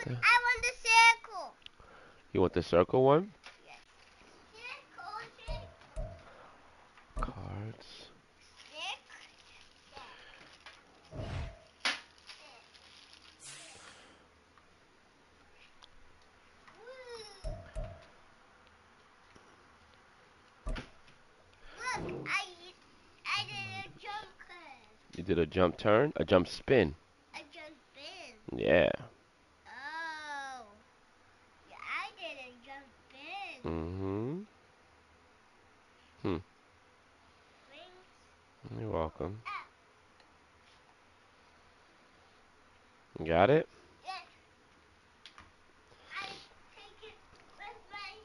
I want the circle. You want the circle one? Yes. Circle. Cards. Look, I did a jump cut. You did a jump turn, a jump spin. A jump in. Yeah. Oh. Yeah, I did a jump in. Mm-hmm. Hmm. Wings You're welcome. up. You got it? Yes. I take it with my thing.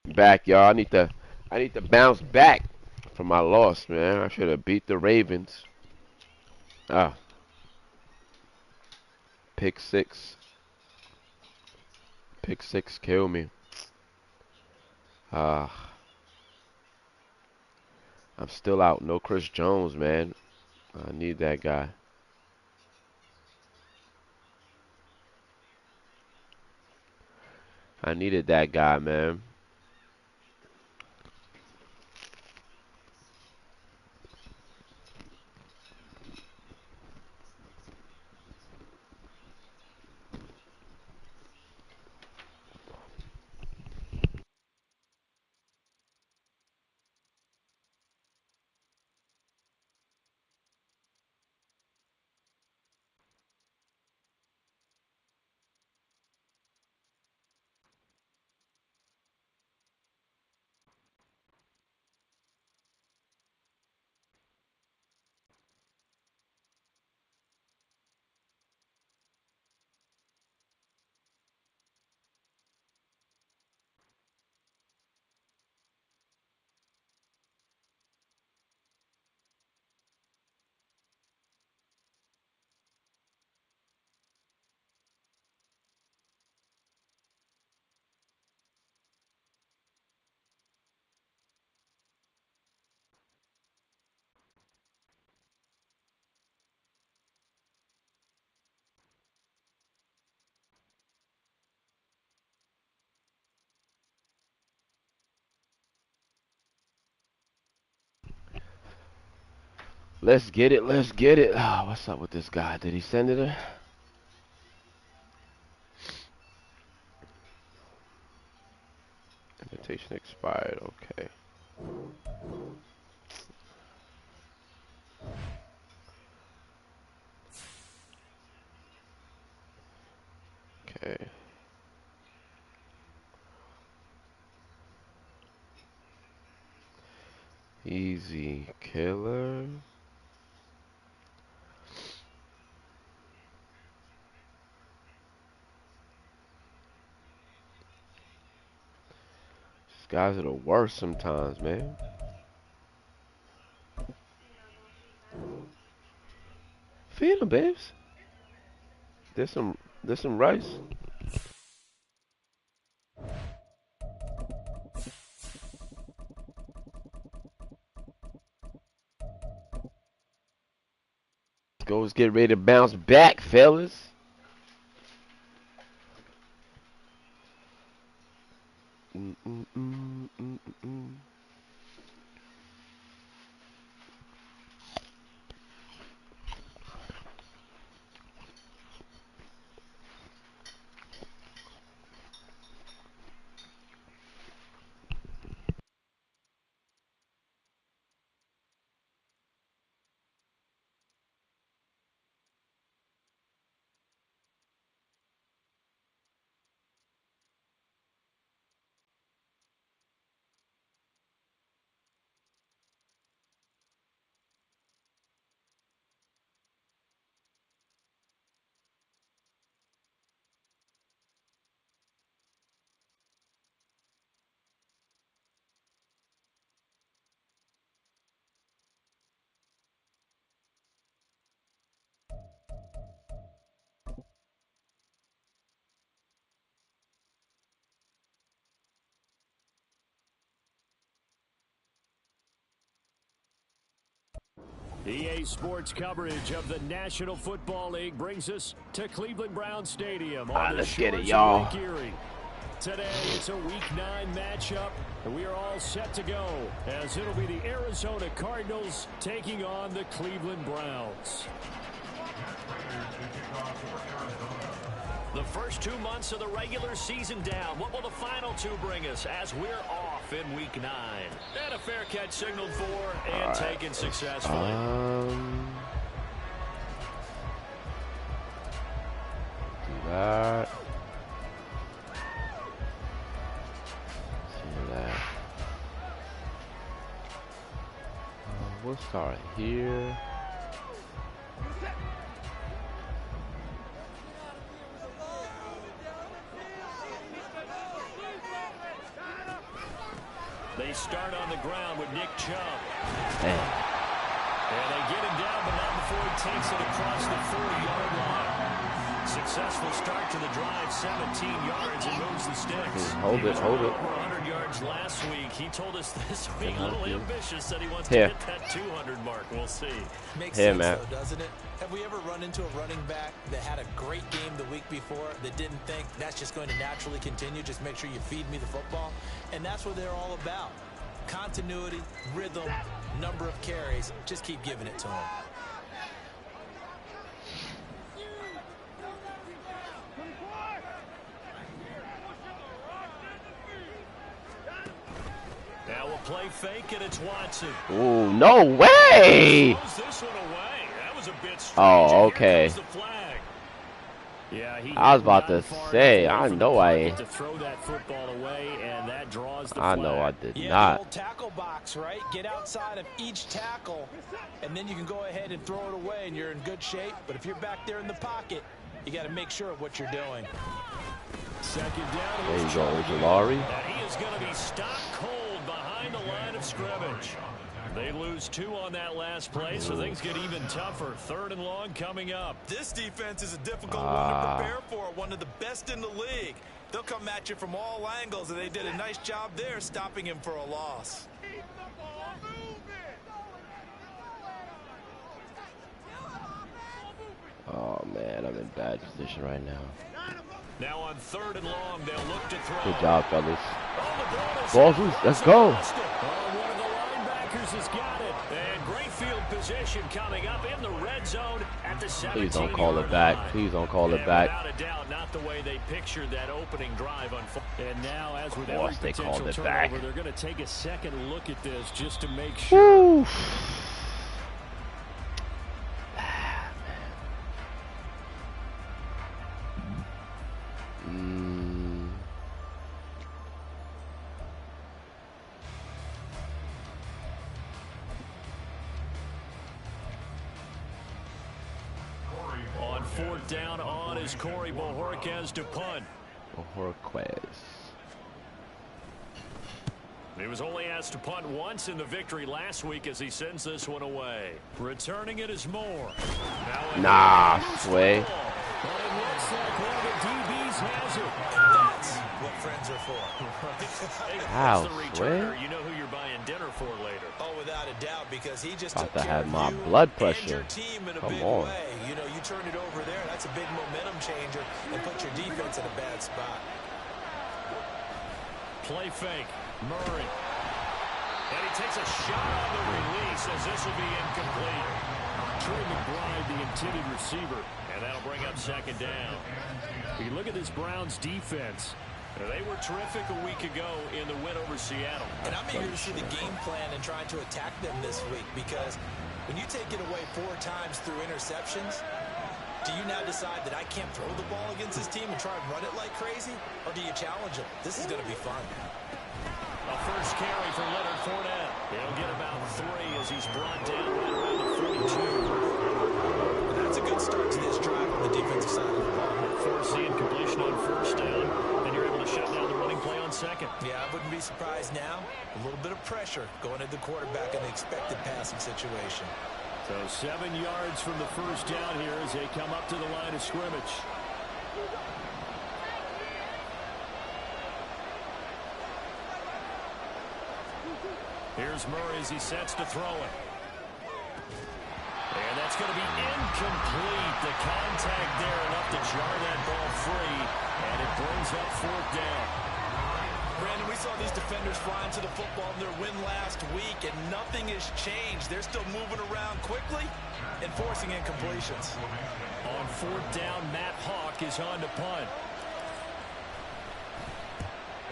198481. Back, y'all. I need to bounce back from my loss, man. I should have beat the Ravens. Ah, pick six. Pick six kill me. Ah, I'm still out. No Chris Jones, man. I need that guy. I needed that guy, man. Let's get it. Let's get it. Ah, what's up with this guy? Did he send it? Invitation expired. Okay. Okay. Easy killer. These guys are the worst sometimes, man. Feed them, babes. There's some rice. Let's get ready to bounce back, fellas. Mm, mm, mm, mm, mm, mm. EA Sports coverage of the National Football League brings us to Cleveland Browns Stadium. All right, let's get it, y'all. Today, it's a Week 9 matchup, and we are all set to go, as it'll be the Arizona Cardinals taking on the Cleveland Browns. The first 2 months of the regular season down. What will the final 2 bring us as we're off in Week 9? And a fair catch signaled for and taken successfully. Do that. We'll start here. They start on the ground with Nick Chubb. Damn. And they get him down, but not before he takes it across the 40-yard line. Successful start to the drive, 17 yards, and moves the sticks. Hold it. Over 100 yards last week. He told us this week, a little ambitious, said he wants to hit that 200 mark. We'll see. Makes sense, though, doesn't it? Have we ever run into a running back that had a great game the week before that didn't think that's just going to naturally continue? Just make sure you feed me the football. And that's what they're all about. Continuity, rhythm, number of carries. Just keep giving it to them. Now we'll play fake, and it's Watson. Ooh, no way! This one away. That was a bit strange. Oh, okay. Yeah, I was about to say, I know I ain't. To throw that football away, and that draws the I flag. know I did yeah, not. The old tackle box, right? Get outside of each tackle, and then you can go ahead and throw it away, and you're in good shape. But if you're back there in the pocket, you got to make sure of what you're doing. Second down. There you go, Jalari. He is going to be stopped cold behind the line of scrimmage. They lose 2 on that last play, so things get even tougher. 3rd and long coming up. This defense is a difficult one to prepare for, one of the best in the league. They'll come at you from all angles, and they did a nice job there stopping him for a loss. Oh, man, I'm in bad position right now. Now on 3rd and long, they'll look to throw. Good job, fellas. Balls loose. Let's go. One of the linebackers has got it. And great field position coming up in the red zone at the 17-yard line. Please don't call it back. Please don't call it back. Without a doubt, not the way they pictured that opening drive. And now, as with every They potential called it turnover, back. they're going to take a second look at this just to make sure. Woo. On 4th down on is Corey Bojorquez to punt. Bojorquez. He was only asked to punt once in the victory last week as he sends this one away. Returning it is Moore. Nah, Sway. But it looks like one of the DBs has it. That's what friends are for. How, the returner, you know who you're buying dinner for later. Oh, without a doubt, because he just About took to care have of my you blood and pressure. your team in a Come big on. way. You know, you turn it over there, that's a big momentum changer, and put your defense in a bad spot. Play fake. Murray. And he takes a shot on the release as this will be incomplete. Trey McBride, the intended receiver, and that'll bring up 2nd down. You look at this Browns defense. They were terrific a week ago in the win over Seattle. And I'm eager to see the game plan and trying to attack them this week, because when you take it away 4 times through interceptions, do you now decide that I can't throw the ball against this team and try and run it like crazy? Or do you challenge them? This is going to be fun. A first carry for Leonard Fournette. He'll get about 3 as he's brought down right around the 42. And that's a good start to this drive on the defensive side of the ball. Forcing completion on 1st down, and you're able to shut down the running play on 2nd. Yeah, I wouldn't be surprised now. A little bit of pressure going at the quarterback in an expected passing situation. So 7 yards from the first down here as they come up to the line of scrimmage. Here's Murray as he sets to throw it. And that's going to be incomplete. The contact there enough to jar that ball free, and it brings up 4th down. Brandon, we saw these defenders flying to the football in their win last week, and nothing has changed. They're still moving around quickly and forcing incompletions. On 4th down, Matt Hawk is on to punt.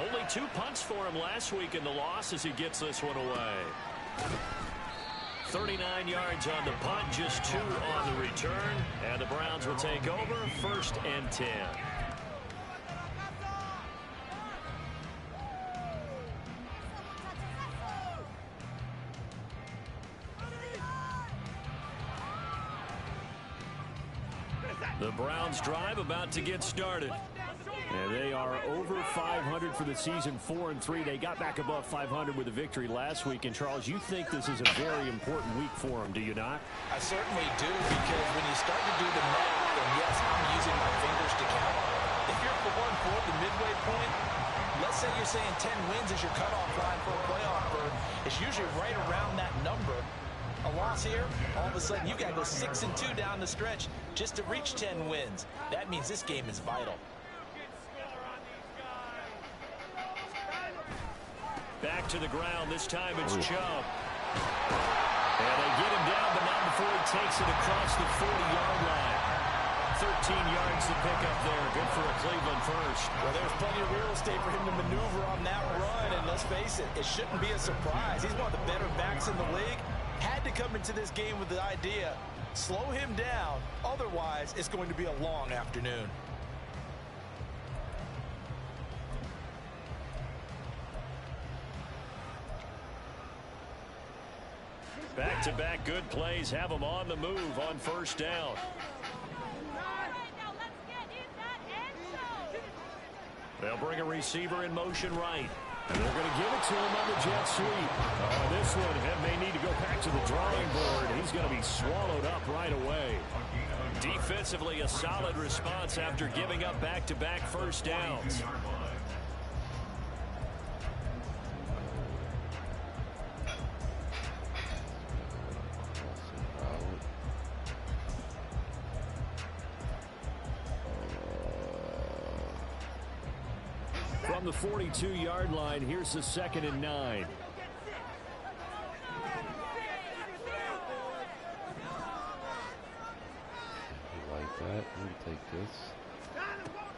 Only 2 punts for him last week in the loss as he gets this one away. 39 yards on the punt, just 2 on the return. And the Browns will take over, 1st and 10. The Browns drive about to get started. And they are over 500 for the season, 4-3. They got back above 500 with a victory last week. And, Charles, you think this is a very important week for them, do you not? I certainly do, because when you start to do the math, and yes, I'm using my fingers to count, if you're at the 1/4, the midway point, let's say you're saying 10 wins is your cutoff line for a playoff berth, it's usually right around that number. A loss here, all of a sudden you got to go 6-2 down the stretch just to reach 10 wins. That means this game is vital. Back to the ground. This time it's Chubb. And they get him down, but not before he takes it across the 40-yard line. 13 yards to pick up there. Good for a Cleveland first. Well, there's plenty of real estate for him to maneuver on that run, and let's face it, it shouldn't be a surprise. He's one of the better backs in the league. Had to come into this game with the idea, slow him down, otherwise it's going to be a long afternoon. Back-to-back good plays have them on the move on 1st down. They'll bring a receiver in motion right. And they're going to give it to him on the jet sweep. This one may need to go back to the drawing board. He's going to be swallowed up right away. Defensively, a solid response after giving up back-to-back 1st downs. From the 42-yard line, here's the 2nd and 9. You like that? We'll take this.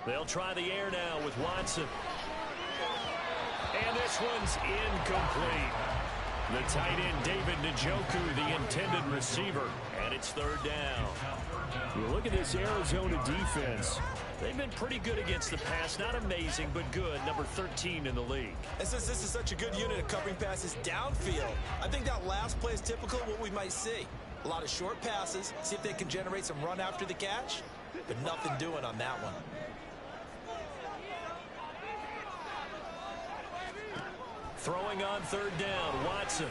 They'll try the air now with Watson. And this one's incomplete. The tight end, David Njoku, the intended receiver. And it's 3rd down. You look at this Arizona defense. They've been pretty good against the pass. Not amazing, but good. Number 13 in the league. And since this is such a good unit of covering passes downfield, I think that last play is typical of what we might see. A lot of short passes, see if they can generate some run after the catch, but nothing doing on that one. Throwing on 3rd down, Watson.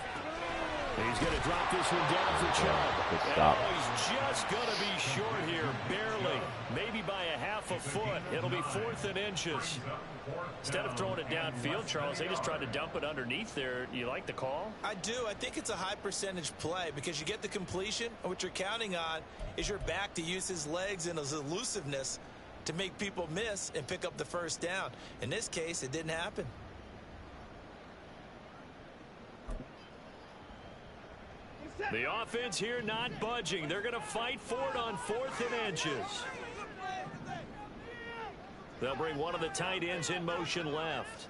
He's going to drop this one down for Chubb. Stop. He's just going to be short here, barely. Maybe by a half a foot. It'll be 4th and inches. Instead of throwing it downfield, Charles, they just tried to dump it underneath there. You like the call? I do. I think it's a high percentage play because you get the completion, and what you're counting on is your back to use his legs and his elusiveness to make people miss and pick up the 1st down. In this case, it didn't happen. The offense here not budging. They're going to fight for it on 4th and inches. They'll bring one of the tight ends in motion left.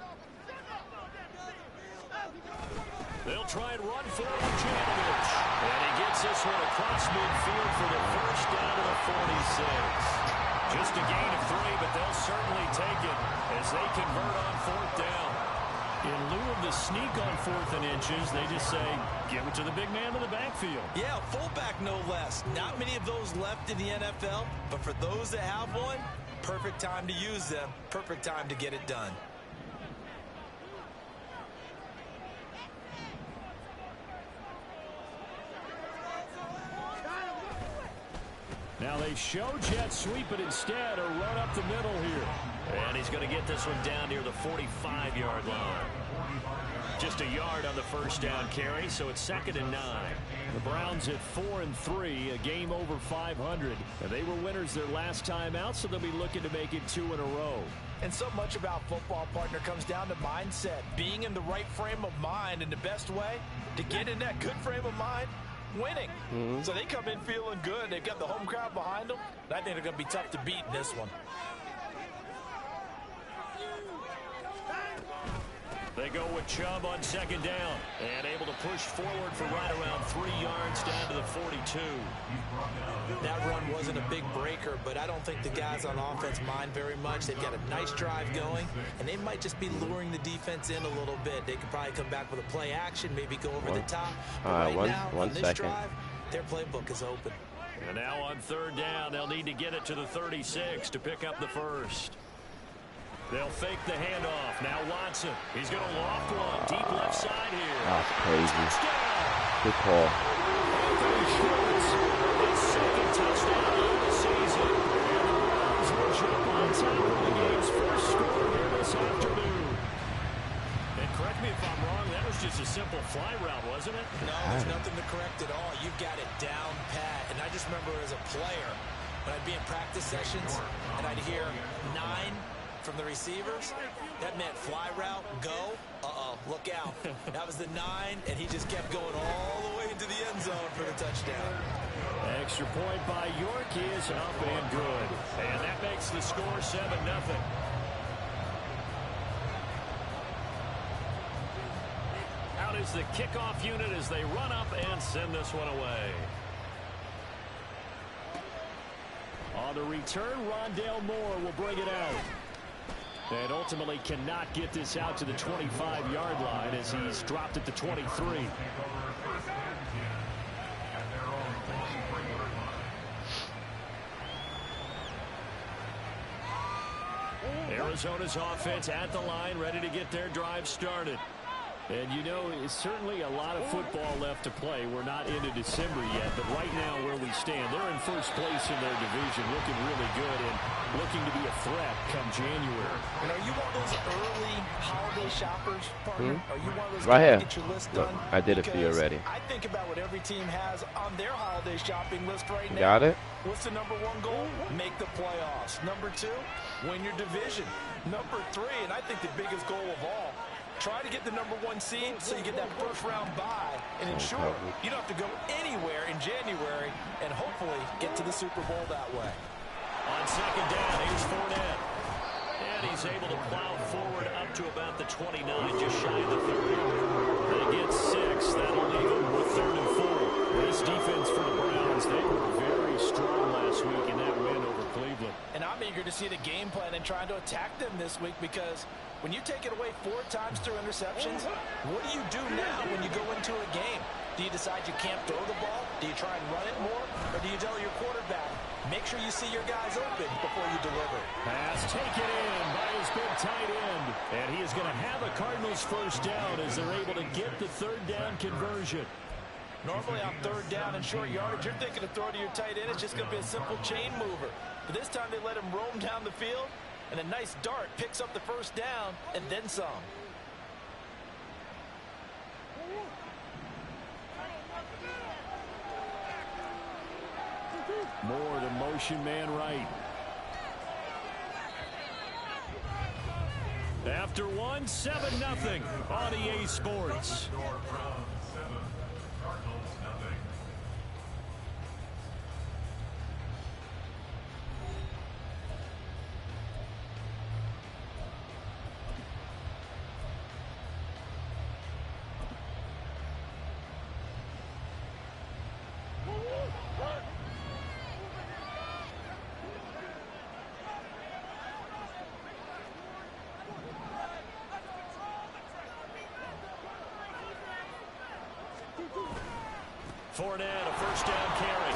They'll try and run for it with Janovich. And he gets this one across midfield for the 1st down to the 46. Just a gain of 3, but they'll certainly take it as they convert on 4th down. In lieu of the sneak on 4th and inches, they just say, give it to the big man in the backfield. Yeah, fullback no less. Not many of those left in the NFL, but for those that have one, perfect time to use them, perfect time to get it done. Now they show jet sweep, but instead a run up the middle here. And he's going to get this one down near the 45-yard line. Just a yard on the first down carry, so it's 2nd and 9. The Browns at 4-3, a game over 500. And they were winners their last time out, so they'll be looking to make it 2 in a row. And so much about football, partner, comes down to mindset. Being in the right frame of mind, and the best way to get in that good frame of mind, winning. So they come in feeling good. They've got the home crowd behind them. I think they're going to be tough to beat in this one. They go with Chubb on 2nd down and able to push forward for right around 3 yards down to the 42. That run wasn't a big breaker, but I don't think the guys on offense mind very much. They've got a nice drive going, and they might just be luring the defense in a little bit. They could probably come back with a play action, maybe go over the top. But right now, on this drive, their playbook is open. And now on 3rd down, they'll need to get it to the 36 to pick up the first. They'll fake the handoff. Now Watson. He's going to loft one. Deep left side here. That's crazy. Touchdown. Good call. Anthony Schwartz, his 2nd touchdown of the season. And the Browns will jump on top of the game's first score here this afternoon. And correct me if I'm wrong, that was just a simple fly route, wasn't it? No, there's nothing to correct at all. You've got it down pat. And I just remember as a player, when I'd be in practice sessions, and I'd hear 9 from the receivers, that meant fly route, go, look out. That was the 9, and he just kept going all the way into the end zone for the touchdown. Extra point by York is up and good. And that makes the score 7-0. Out is the kickoff unit as they run up and send this one away. On the return, Rondale Moore will bring it out. And ultimately cannot get this out to the 25-yard line as he's dropped at the 23. Arizona's offense at the line, ready to get their drive started. And you know, it's certainly a lot of football left to play. We're not into December yet, but right now where we stand, they're in first place in their division, looking really good and looking to be a threat come January. And are you one of those early holiday shoppers, partner? Are you one of those Right guys here. that get your list done? I did it for you already. I think about what every team has on their holiday shopping list right now. Got it? What's the #1 goal? Make the playoffs. #2, win your division. #3, and I think the biggest goal of all, try to get the #1 seed so you get that first-round bye and ensure you don't have to go anywhere in January and hopefully get to the Super Bowl that way. On 2nd down, here's Fournette. And he's able to plow forward up to about the 29, just shy of the 30. And he gets 6. That'll leave him with 3rd and 4. This defense for the Browns, they were very strong last week in that win over Cleveland. And I'm eager to see the game plan and trying to attack them this week because when you take it away 4 times through interceptions, what do you do now when you go into a game? Do you decide you can't throw the ball? Do you try and run it more? Or do you tell your quarterback, make sure you see your guys open before you deliver? Pass taken in by his big tight end. And he is going to have a Cardinals first down as they're able to get the 3rd down conversion. Normally on 3rd down and short yardage, you're thinking to throw to your tight end. It's just going to be a simple chain mover. But this time they let him roam down the field, and a nice dart picks up the first down and then some. Moore, the motion man right. After one, 7-0 on EA Sports. Fournette, a first down carry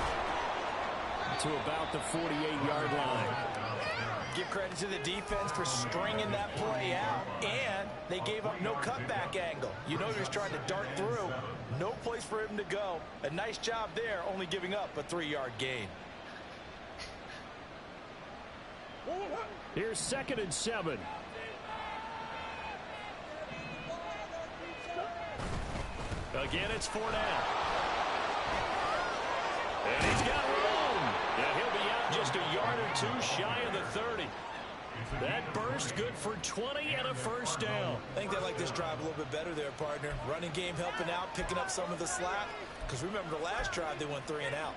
to about the 48-yard line. Give credit to the defense for stringing that play out, and they gave up no cutback angle. You know they're just trying to dart through. No place for him to go. A nice job there, only giving up a 3-yard gain. Here's 2nd and 7. Again, it's Fournette. And he's got room. And he'll be out just a yard or two shy of the 30. That burst good for 20 and a first down. I think they like this drive a little bit better there, partner. Running game helping out, picking up some of the slack. Because remember the last drive, they went 3 and out.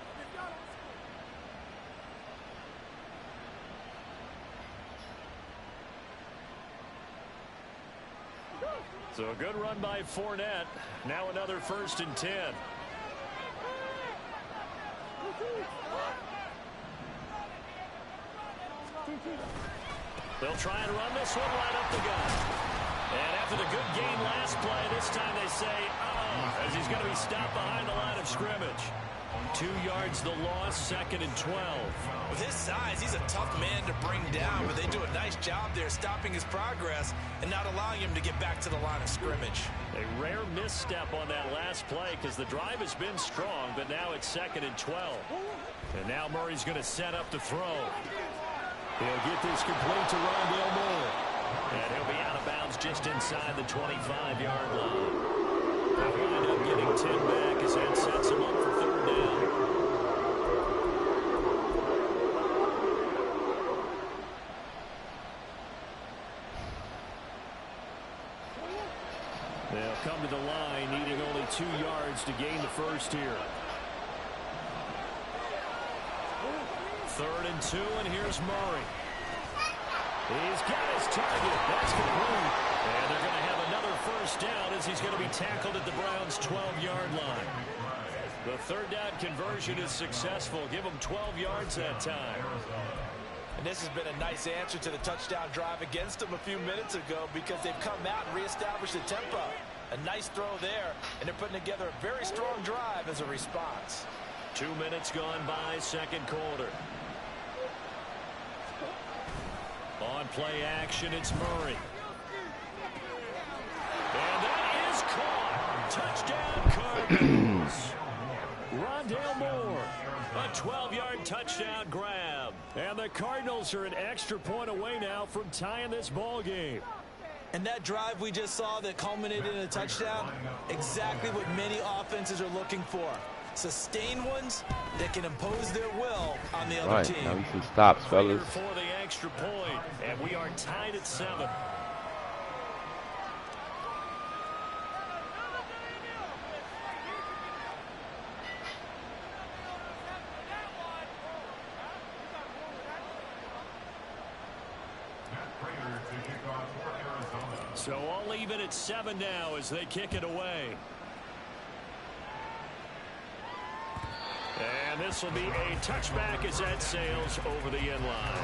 So a good run by Fournette. Now another 1st and 10. They'll try and run this one right up the gut. And after the good gain last play, this time they say, as he's going to be stopped behind the line of scrimmage. 2 yards the loss, 2nd and 12. With his size, he's a tough man to bring down, but they do a nice job there stopping his progress and not allowing him to get back to the line of scrimmage. A rare misstep on that last play because the drive has been strong, but now it's 2nd and 12. And now Murray's going to set up to throw. He'll get this complete to Rondale Moore. And he'll be out of bounds just inside the 25-yard line. They'll wind up getting 10 back as that sets him up for 3rd down. They'll come to the line, needing only 2 yards to gain the first here. 3rd and 2, and here's Murray. He's got his target. That's complete. And they're going to have another first down as he's going to be tackled at the Browns' 12-yard line. The 3rd down conversion is successful. Give them 12 yards that time. And this has been a nice answer to the touchdown drive against them a few minutes ago because they've come out and reestablished the tempo. A nice throw there, and they're putting together a very strong drive as a response. 2 minutes gone by, 2nd quarter. On play action, it's Murray. And that is caught. Touchdown, Cardinals. Rondale Moore. A 12-yard touchdown grab. And the Cardinals are an extra point away now from tying this ball game. And that drive we just saw that culminated in a touchdown, exactly what many offenses are looking for. Sustained ones that can impose their will on the other team. Now we some stops, fellas. For the extra point, and we are tied at 7. So all even at 7 now as they kick it away. And this will be a touchback as that sails over the end line.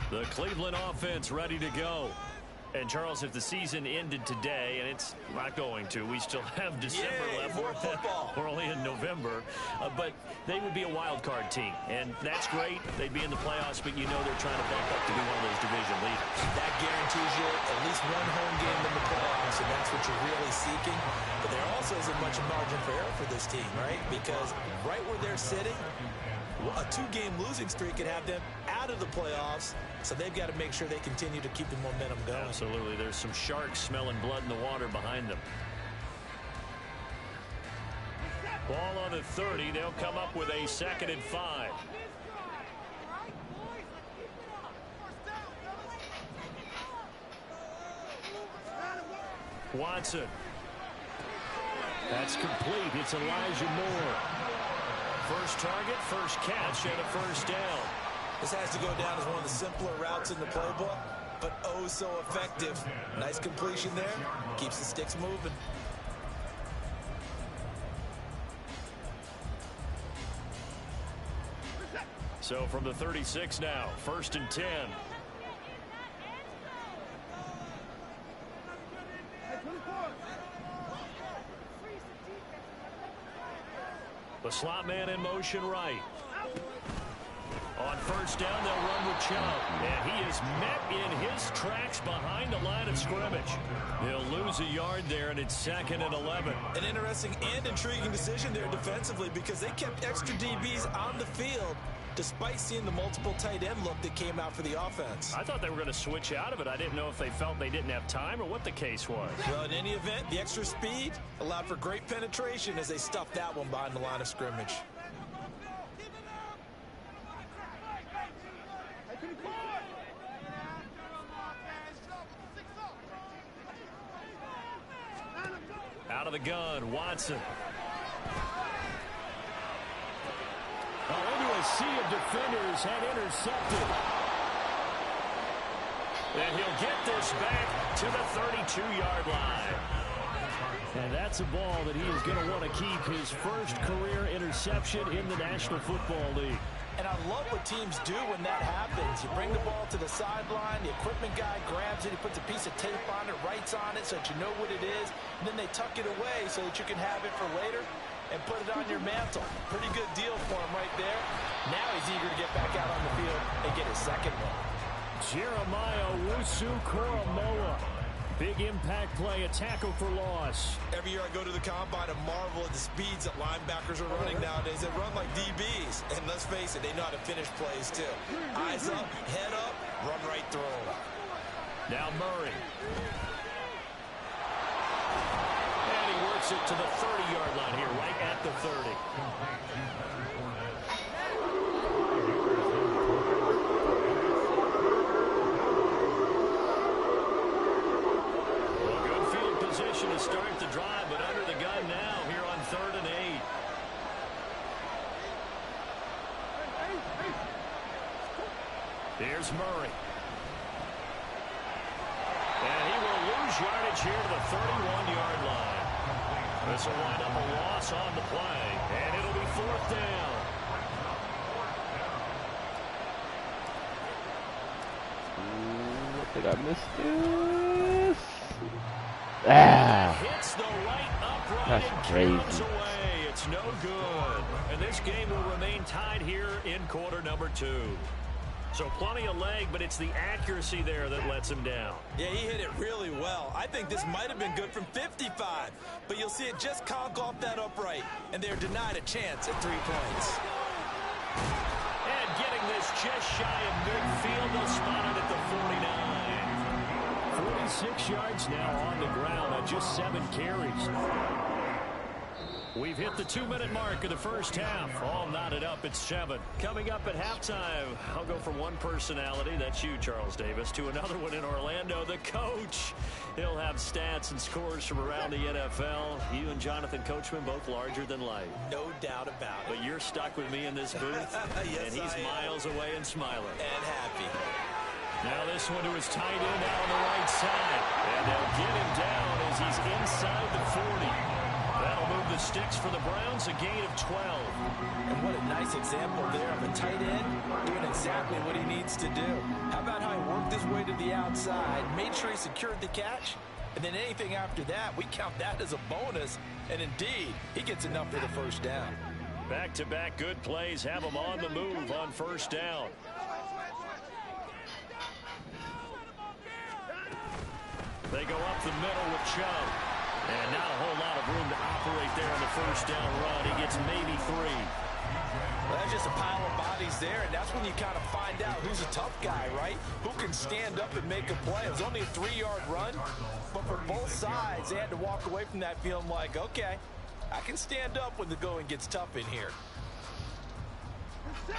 The Cleveland offense ready to go. And, Charles, if the season ended today, and it's not going to, we still have December left. We're only in November. But they would be a wild card team. And that's great. They'd be in the playoffs, but you know they're trying to bump up to be one of those division leaders. That guarantees you at least one home game in the playoffs, and that's what you're really seeking. But there also isn't much margin for error for this team, right? Because right where they're sitting, a 2-game losing streak could have them out of the playoffs, so they've got to make sure they continue to keep the momentum going. Absolutely. There's some sharks smelling blood in the water behind them. Ball on the 30. They'll come up with a 2nd and 5. Watson. That's complete. It's Elijah Moore. First target, first catch, and a first down. This has to go down as one of the simpler routes in the playbook, but oh so effective. Nice completion there. Keeps the sticks moving. So from the 36 now, 1st and 10. The slot man in motion right. On first down, they'll run with Chubb. And he is met in his tracks behind the line of scrimmage. He'll lose a yard there, and it's 2nd and 11. An interesting and intriguing decision there defensively because they kept extra DBs on the field despite seeing the multiple tight end look that came out for the offense. I thought they were going to switch out of it. I didn't know if they felt they didn't have time or what the case was. Well, in any event, the extra speed allowed for great penetration as they stuffed that one behind the line of scrimmage. Out of the gun, Watson. Into a sea of defenders had intercepted. And he'll get this back to the 32-yard line. And that's a ball that he is going to want to keep, his first career interception in the National Football League. And I love what teams do when that happens. You bring the ball to the sideline, the equipment guy grabs it, he puts a piece of tape on it, writes on it so that you know what it is, and then they tuck it away so that you can have it for later and put it on your mantle. Pretty good deal for him right there. Now he's eager to get back out on the field and get his second one. Jeremiah Owusu-Koramoah. Big impact play, a tackle for loss. Every year I go to the combine and marvel at the speeds that linebackers are running nowadays. They run like DBs. And let's face it, they know how to finish plays too. Eyes up, head up, run right through them. Now Murray. And he works it to the 30-yard line here, right at the 30. To start the drive, but under the gun now here on 3rd and 8. Here's Murray. And he will lose yardage here to the 31-yard line. This will wind up a loss on the play, and it'll be 4th down. I think I missed this. Ah, hits the right upright that's and crazy. counts away. It's no good. And this game will remain tied here in quarter number 2. So plenty of leg, but it's the accuracy there that lets him down. Yeah, he hit it really well. I think this might have been good from 55, but you'll see it just conk off that upright, and they're denied a chance at 3 points. And getting this just shy of midfield, they'll spot it at the 49. 46 yards now on the ground on just 7 carries. We've hit the 2-minute mark of the first half. All knotted up at 7. Coming up at halftime, I'll go from one personality, that's you, Charles Davis, to another one in Orlando, the coach. He'll have stats and scores from around the NFL. You and Jonathan Coachman both larger than life. No doubt about it. But you're stuck with me in this booth, yes, and he's miles away and smiling. And happy. Now this one to his tight end out on the right side. And they'll get him down as he's inside the 40. That'll move the sticks for the Browns, a gain of 12. And what a nice example there of a tight end doing exactly what he needs to do. How about how he worked his way to the outside, made sure he secured the catch, and then anything after that, we count that as a bonus. And indeed, he gets enough for the first down. Back-to-back good plays have him on the move on first down. They go up the middle with Chubb. And not a whole lot of room to operate there on the first down run. He gets maybe 3. Well, that's just a pile of bodies there, and that's when you kind of find out who's a tough guy, right? Who can stand up and make a play. It was only a 3-yard run, but for both sides, they had to walk away from that feeling like, okay, I can stand up when the going gets tough in here.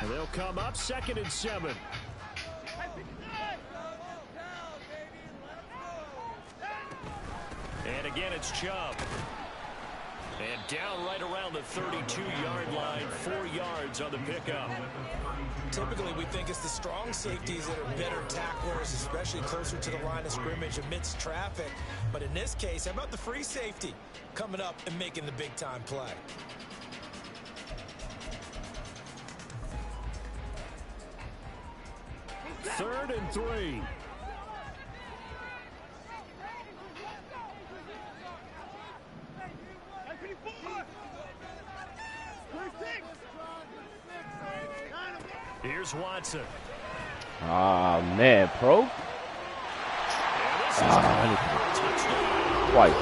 And they'll come up 2nd and 7. And again, it's Chubb. And down right around the 32-yard line, 4 yards on the pickup. Typically, we think it's the strong safeties that are better tacklers, especially closer to the line of scrimmage amidst traffic. But in this case, how about the free safety coming up and making the big-time play? Third and 3. Here's Watson. Ah, man, pro? And this is touchdown. Twice.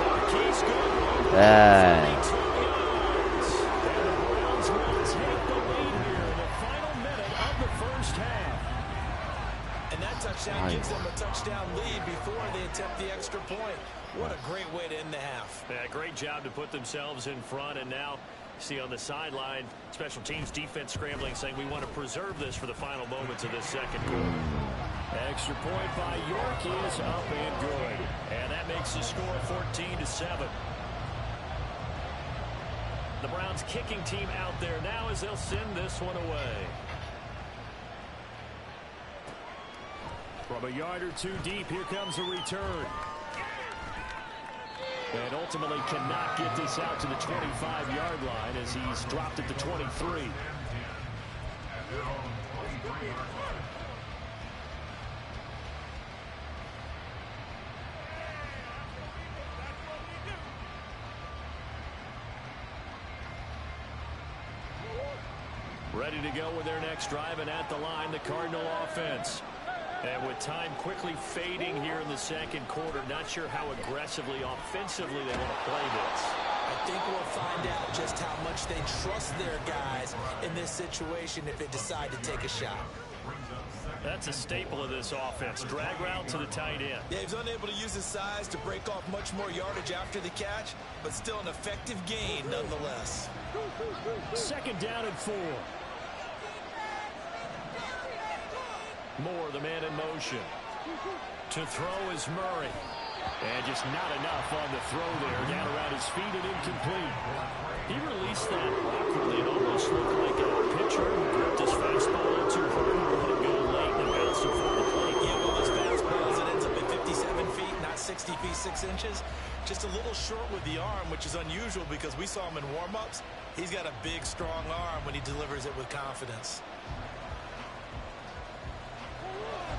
Marquise Goodwin. Ah. 32 yards. And the Browns will take the lead here in the final minute of the first half. And that touchdown gives them a touchdown lead before they attempt the extra point. What a great way to end the half. Yeah, great job to put themselves in front, and now see on the sideline, special teams defense scrambling, saying we want to preserve this for the final moments of this second quarter. Extra point by York is up and good. And that makes the score 14-7. The Browns kicking team out there now as they'll send this one away. From a yard or two deep, here comes a return. And ultimately cannot get this out to the 25-yard line as he's dropped at the 23. Ready to go with their next drive, and at the line, the Cardinal offense. And with time quickly fading here in the second quarter, not sure how aggressively, offensively they want to play this. I think we'll find out just how much they trust their guys in this situation if they decide to take a shot. That's a staple of this offense. Drag route to the tight end. Yeah, he's unable to use his size to break off much more yardage after the catch, but still an effective gain nonetheless. Second down and 4. Moore, the man in motion. To throw is Murray. And just not enough on the throw there. Down around his feet and incomplete. He released that awkwardly. It almost looked like a pitcher who gripped his fastball a little too hard and let it go late and bounced in front of the plate. Yeah, well, those fastballs, it ends up at 57 feet, not 60 feet, 6 inches. Just a little short with the arm, which is unusual because we saw him in warm-ups. He's got a big, strong arm when he delivers it with confidence.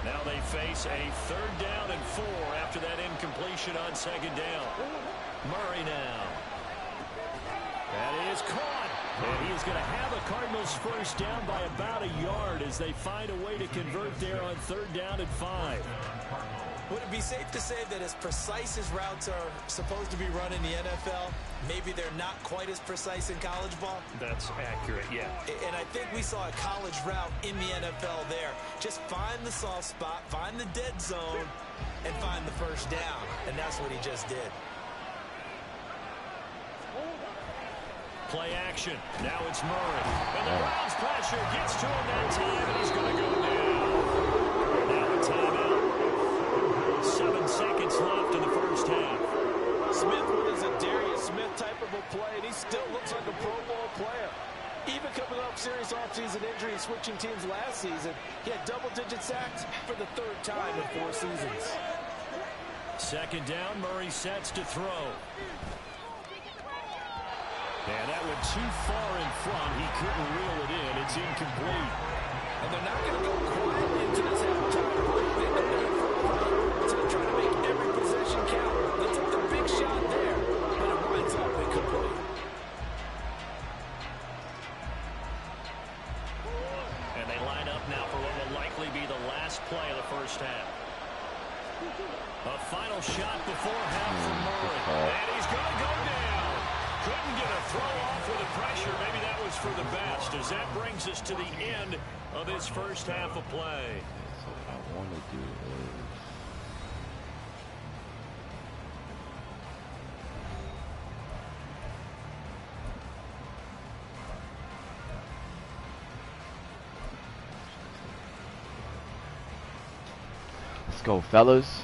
Now they face a third down and 4 after that incompletion on second down. Murray now. That is caught. And he is going to have a Cardinals first down by about a yard as they find a way to convert there on third down and 5. Would it be safe to say that as precise as routes are supposed to be run in the NFL, maybe they're not quite as precise in college ball? That's accurate, yeah. And I think we saw a college route in the NFL there. Just find the soft spot, find the dead zone, and find the first down. And that's what he just did. Play action. Now it's Murray. And the Browns pressure gets to him that time, and he's going to go down. Now a timeout. 7 seconds left in the first half. Smith was a Darius Smith type of a play, and he still looks like a Pro Bowl player. Even coming off serious offseason injury and switching teams last season, he had double-digit sacks for the third time in 4 seasons. Second down, Murray sets to throw. And that went too far in front. He couldn't reel it in. It's incomplete. And they're not going to go quiet into this halftime break. They know they're in for a fight. So they're trying to make every possession count. They took the big shot there, but it winds up incomplete. And they line up now for what will likely be the last play of the first half. A final shot before half from Murray. And he's going to go down. Couldn't get a throw off with the pressure. Maybe that was for the best, as that brings us to the end of this first half of play. I want to do Let's go, fellas.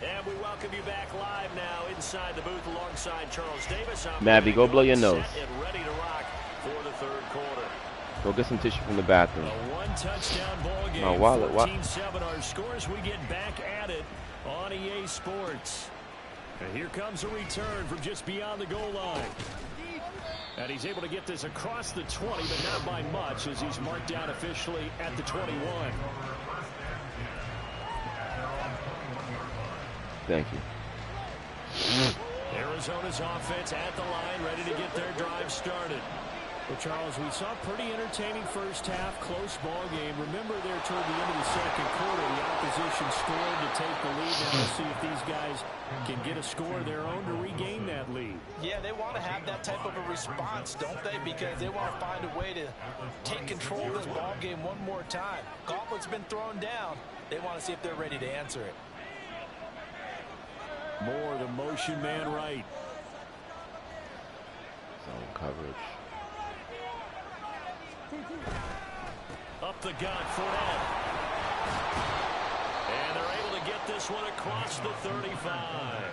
And we welcome you back live now inside the booth alongside Charles Davis. Mavi, go blow your nose. And ready to rock for the third quarter. Go get some tissue from the bathroom. A one-touchdown ball game. My wallet. 14-7 our scores. We get back at it on EA Sports. And here comes a return from just beyond the goal line. And he's able to get this across the 20, but not by much as he's marked down officially at the 21. Thank you. Arizona's offense at the line, ready to get their drive started. Well, Charles, we saw a pretty entertaining first half, close ball game. Remember there toward the end of the second quarter, the opposition scored to take the lead. Now let's see if these guys can get a score of their own to regain that lead. Yeah, they want to have that type of a response, don't they? Because they want to find a way to take control of this ball game one more time. Gauntlet's been thrown down. They want to see if they're ready to answer it. Moore, the motion man right. Zone coverage. Up the gut, Fournette. And they're able to get this one across the 35.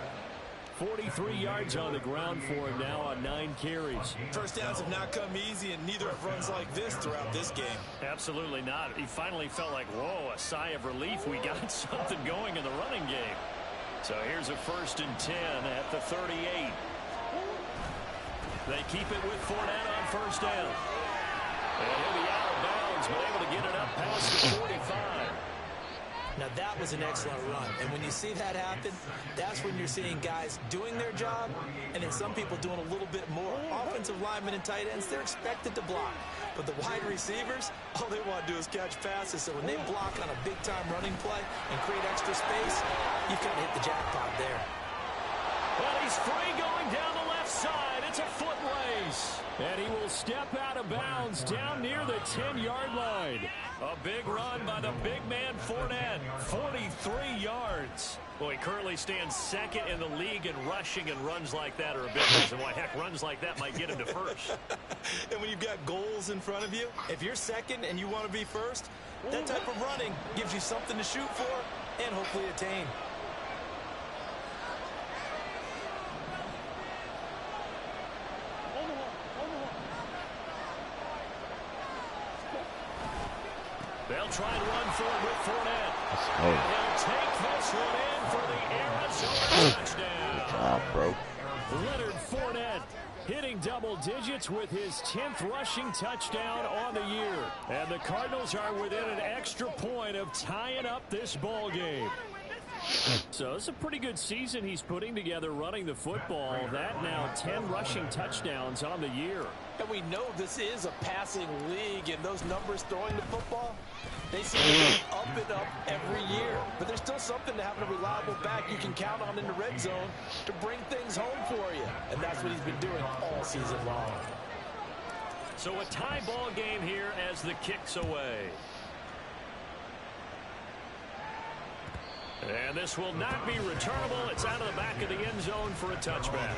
43 yards on the ground for him now on 9 carries. First downs have not come easy, and neither have runs like this throughout this game. Absolutely not. He finally felt like, whoa, a sigh of relief. We got something going in the running game. So here's a 1st and 10 at the 38. They keep it with Fournette on 1st down. And he'll be out of bounds, but able to get it up past the 45. Now that was an excellent run, and when you see that happen, that's when you're seeing guys doing their job, and then some people doing a little bit more. Offensive linemen and tight ends, they're expected to block, but the wide receivers, all they want to do is catch passes. So when they block on a big-time running play and create extra space, you've kind of hit the jackpot there. Well, he's free going down the left side. It's a foot race. And he will step out of bounds down near the 10-yard line. A big run by the big man Fournette. 43 yards. Well, he currently stands 2nd in the league in rushing, and runs like that are a big reason why, heck, runs like that might get him to 1st. And when you've got goals in front of you, if you're 2nd and you want to be 1st, that type of running gives you something to shoot for and hopefully attain. They'll try and run for it with Fournette. Oh. They'll take this one in for the Arizona touchdown. Ah, bro. Leonard Fournette hitting double digits with his 10th rushing touchdown on the year. And the Cardinals are within an extra point of tying up this ball game. So it's a pretty good season he's putting together running the football. That now 10 rushing touchdowns on the year. And we know this is a passing league, and those numbers throwing the football, they seem to go up and up every year. But there's still something to having a reliable back you can count on in the red zone to bring things home for you. And that's what he's been doing all season long. So a tie ball game here as the kick's away. And this will not be returnable. It's out of the back of the end zone for a touchback.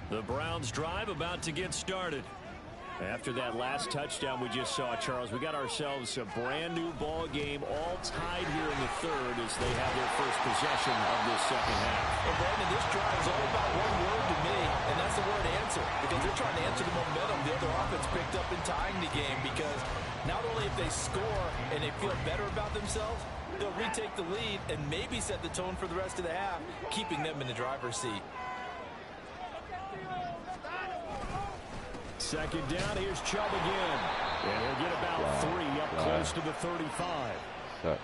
The Browns drive about to get started. After that last touchdown we just saw, Charles, we got ourselves a brand new ball game, all tied here in the 3rd as they have their first possession of this 2nd half. Well, Brandon, this drive is all about one word to me, and that's the word answer. Because they're trying to answer the momentum the other offense picked up in tying the game. Because not only if they score and they feel better about themselves, they'll retake the lead and maybe set the tone for the rest of the half, keeping them in the driver's seat. 2nd down, here's Chubb again. And he'll get about 3 up close to the 35.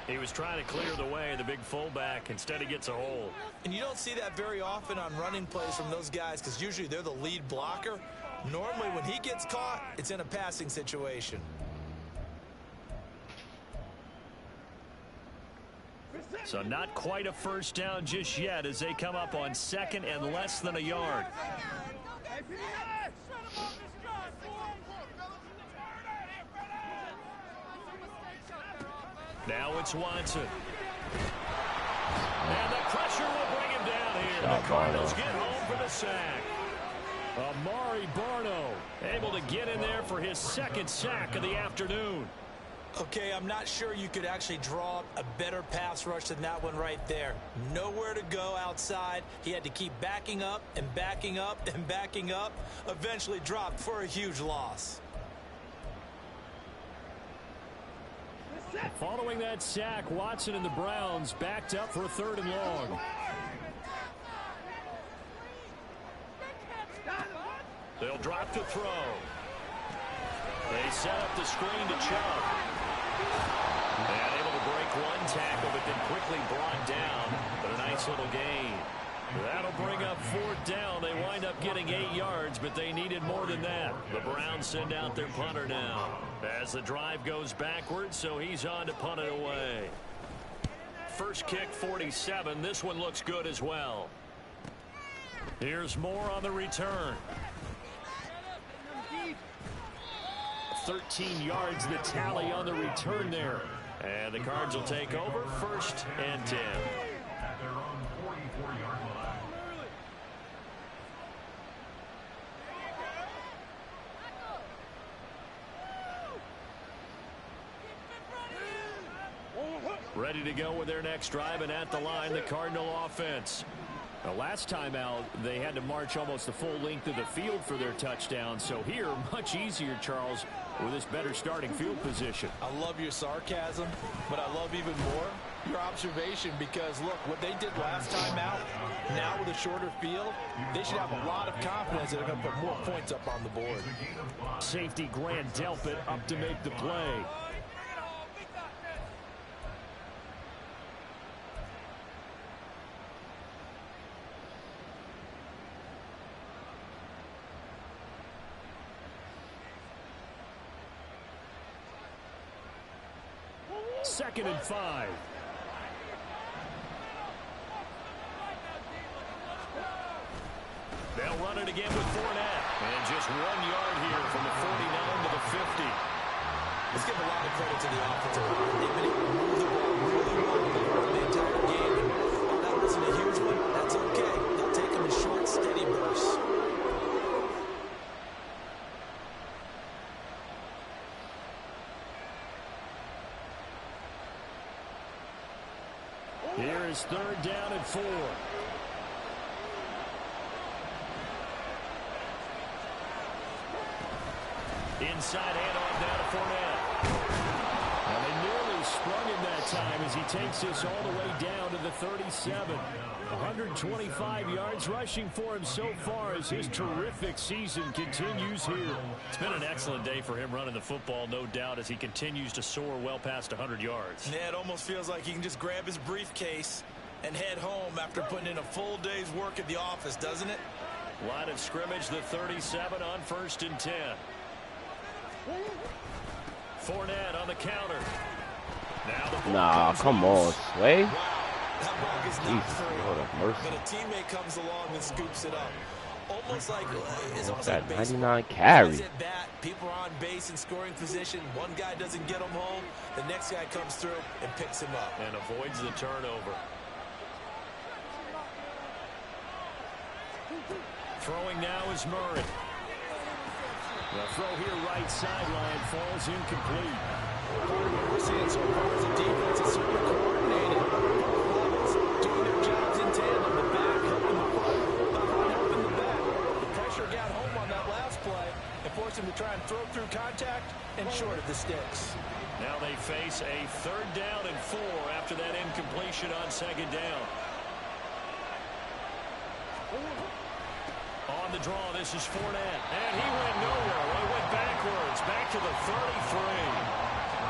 He was trying to clear the way, the big fullback. Instead, he gets a hole. And you don't see that very often on running plays from those guys because usually they're the lead blocker. Normally, when he gets caught, it's in a passing situation. So not quite a 1st down just yet as they come up on 2nd and less than a yard. Now it's Watson. And the pressure will bring him down here. The Cardinals get home for the sack. Amari Barno able to get in there for his 2nd sack of the afternoon. Okay, I'm not sure you could actually draw up a better pass rush than that one right there. Nowhere to go outside. He had to keep backing up and backing up and backing up. Eventually dropped for a huge loss. Following that sack, Watson and the Browns backed up for a 3rd and long. They'll drop to throw. They set up the screen to Chubb. And able to break one tackle, but then quickly brought down. But a nice little gain. That'll bring up 4th down. They wind up getting 8 yards, but they needed more than that. The Browns send out their punter now as the drive goes backwards, so he's on to punt it away. First kick, 47. This one looks good as well. Here's more on the return. 13 yards the tally on the return there. And the Cards will take over 1st and 10. Ready to go with their next drive, and at the line, the Cardinal offense. The last time out, they had to march almost the full length of the field for their touchdown. So here, much easier, Charles, with this better starting field position. I love your sarcasm, but I love even more your observation, because, look, what they did last time out, now with a shorter field, they should have a lot of confidence that they're going to put more points up on the board. Safety Grant Delpit up to make the play. Second and 5. They'll run it again with Fournette. And just 1 yard here from the 49 to the 50. Let's give a lot of credit to the offensive line. They've been able to move the ball really well the entire game. And that wasn't a huge one. That's okay. They'll take them in short, steady bursts. Here is 3rd down and 4. Inside handoff now to Fournette. And they nearly sprung him that time as he takes this all the way down to the 37. 125 yards rushing for him so far as his terrific season continues here. It's been an excellent day for him running the football, no doubt, as he continues to soar well past 100 yards. Yeah, it almost feels like he can just grab his briefcase and head home after putting in a full day's work at the office, doesn't it? Line of scrimmage, the 37 on 1st and 10. Fournette on the counter. Now the come on, Sway. Wow, that ball is not Lord have through, mercy. but a teammate comes along and scoops it up. Almost like it's almost That like baseball. 99 carry. Guys at bat, people are on base in scoring position. One guy doesn't get him home. The next guy comes through and picks him up. and avoids the turnover. Throwing now is Murray. The throw here right sideline falls incomplete. What we're seeing so far is a defense that's super coordinated. Both levels doing their jobs in tandem. The back helping the front, the front helping the back. The pressure got home on that last play and forced him to try and throw through contact and short of the sticks. Now they face a 3rd down and 4 after that incompletion on 2nd down. On the draw, this is Fournette. And he went nowhere. He went backwards, back to the 33.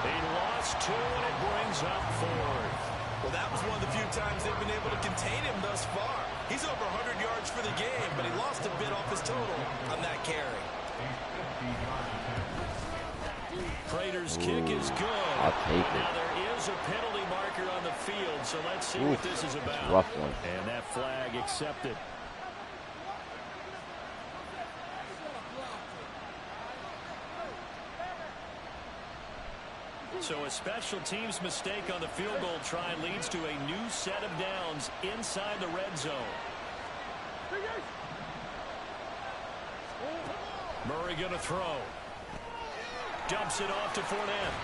He lost 2, and it brings up 4th. Well, that was one of the few times they've been able to contain him thus far. He's over 100 yards for the game, but he lost a bit off his total on that carry. Prater's kick is good. I'll take it. Now there is a penalty marker on the field, so let's see what this is about. Rough one. And that flag accepted. So a special teams mistake on the field goal try leads to a new set of downs inside the red zone. Murray going to throw. Dumps it off to Fournette.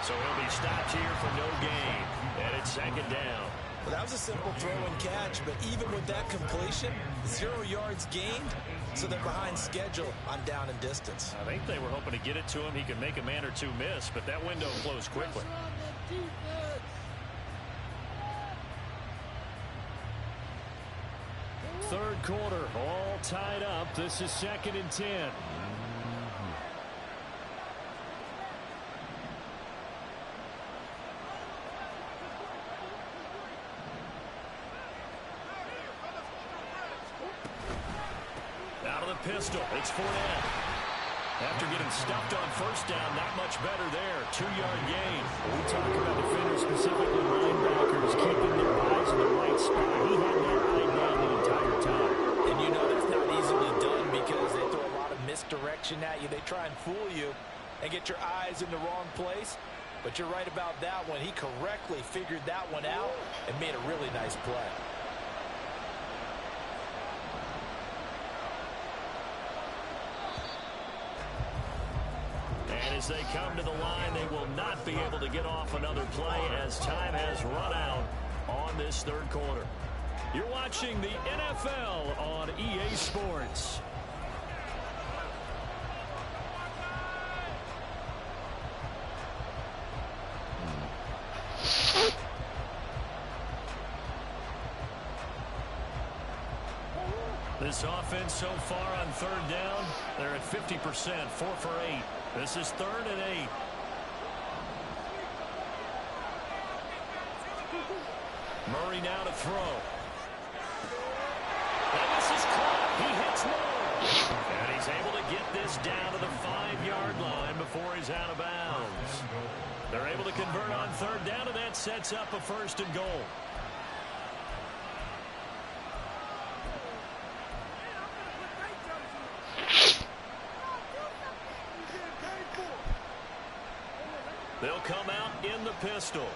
So he'll be stopped here for no gain. And it's 2nd down. Well, that was a simple throw and catch, but even with that completion, 0 yards gained, so they're behind schedule on down and distance. I think they were hoping to get it to him. He could make a man or two miss, but that window closed quickly. Third quarter, all tied up. This is 2nd and 10. pistol. It's Fournette. After getting stuffed on first down, not much better there. 2-yard gain. We talk about defenders, specifically linebackers, keeping their eyes in the right spot. He had that eye down the entire time. And you know that's not easily done because they throw a lot of misdirection at you. They try and fool you and get your eyes in the wrong place. But you're right about that one. He correctly figured that one out and made a really nice play. And as they come to the line, they will not be able to get off another play as time has run out on this third quarter. You're watching the NFL on EA Sports. This offense so far on third down, they're at 50%, 4 for 8. This is 3rd and 8. Murray now to throw. And this is caught. He hits Moore. And he's able to get this down to the 5-yard line before he's out of bounds. They're able to convert on third down, and that sets up a 1st and goal. They'll come out in the pistol.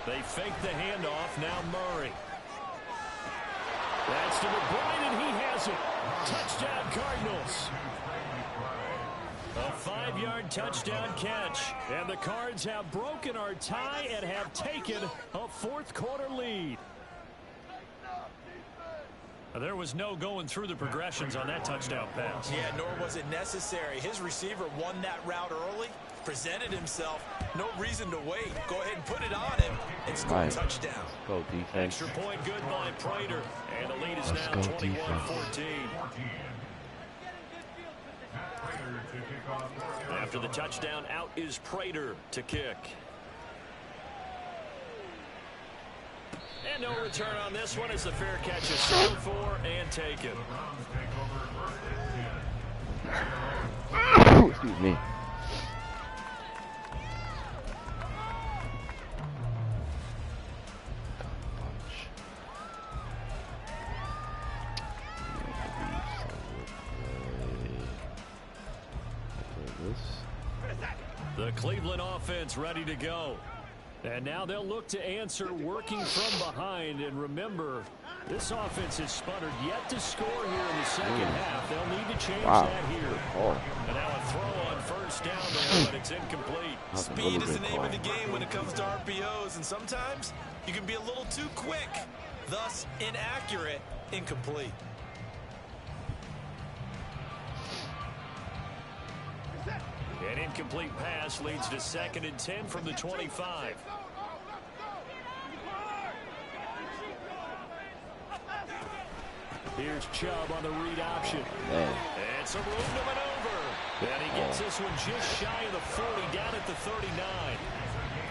They fake the handoff. Now Murray. That's to McBride, and he has it. Touchdown, Cardinals. A 5-yard touchdown catch. And the Cards have broken our tie and have taken a 4th quarter lead. There was no going through the progressions on that touchdown pass. Yeah, nor was it necessary. His receiver won that route early, presented himself. No reason to wait. Go ahead and put it on him and score a touchdown. Go defense. Extra point good by Prater. And the lead is now 21-14. After the touchdown, out is Prater to kick. And no return on this one as the fair catch is thrown for and taken. Excuse me. The Cleveland offense ready to go. And now they'll look to answer working from behind. And remember, this offense has sputtered yet to score here in the second half. They'll need to change that here. And now a throw on first down there, but it's incomplete. Speed is the name of the game when it comes to RPOs, and sometimes you can be a little too quick, thus inaccurate, incomplete. An incomplete pass leads to 2nd and 10 from the 25. Here's Chubb on the read option. And some room to maneuver. And he gets this one just shy of the 40, down at the 39.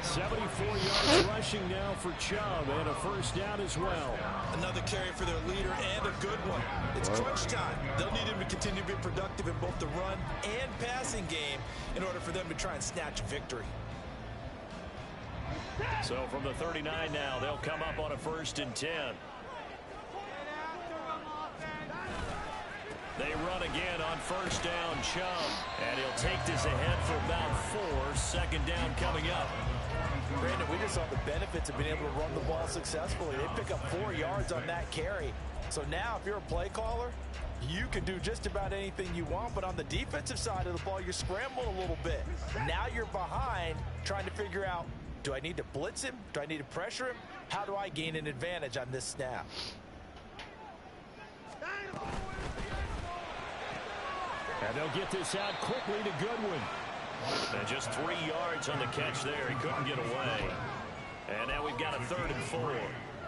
74 yards rushing now for Chubb, and a first down as well. Another carry for their leader, and a good one. It's crunch time. They'll need him to continue to be productive in both the run and passing game in order for them to try and snatch a victory. So from the 39 now, they'll come up on a 1st and 10. They run again on first down, Chubb. And he'll take this ahead for about 4. 2nd down coming up. Brandon, we just saw the benefits of being able to run the ball successfully. They pick up 4 yards on that carry. So now if you're a play caller, you can do just about anything you want. But on the defensive side of the ball, you're scrambling a little bit. Now you're behind trying to figure out, do I need to blitz him? Do I need to pressure him? How do I gain an advantage on this snap? And they'll get this out quickly to Goodwin. And just 3 yards on the catch there. He couldn't get away. And now we've got a 3rd and 4.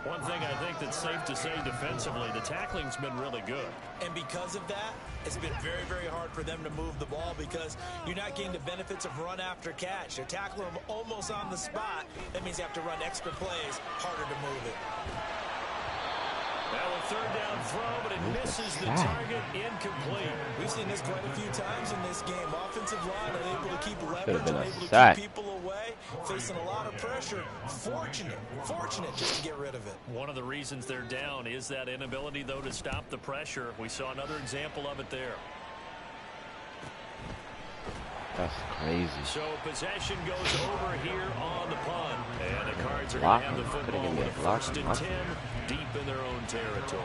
One thing I think that's safe to say defensively, the tackling's been really good. And because of that, it's been very, very hard for them to move the ball because you're not getting the benefits of run after catch. You're tackling them almost on the spot. That means you have to run extra plays, harder to move it. Well, a third down throw, but it misses the target, incomplete. We've seen this quite a few times in this game. Offensive line unable to keep leverage, been a unable to sack. keep people away, facing a lot of pressure. Fortunate just to get rid of it. One of the reasons they're down is that inability, though, to stop the pressure. We saw another example of it there. That's crazy. So possession goes over here on the punt. And the Cards are going to have the football with a 1st and 10 deep in their own territory.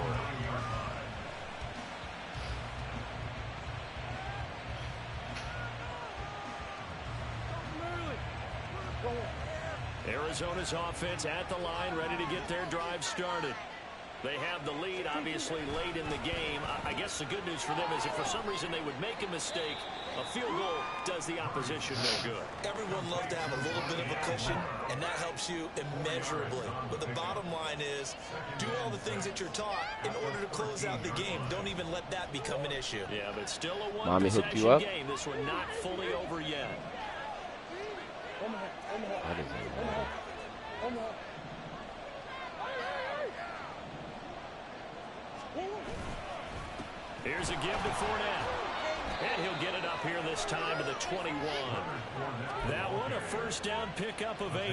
Arizona's offense at the line, ready to get their drive started. They have the lead, obviously, late in the game. I guess the good news for them is if for some reason they would make a mistake, a field goal does the opposition no good. Everyone loves to have a little bit of a cushion, and that helps you immeasurably. But the bottom line is, do all the things that you're taught in order to close out the game. Don't even let that become an issue. Yeah, but still a Mommy hooked you one-possession up? game. This one not fully over yet. That is a Here's a give to Fournette. And he'll get it up here this time to the 21. That one, a first down pickup of 8.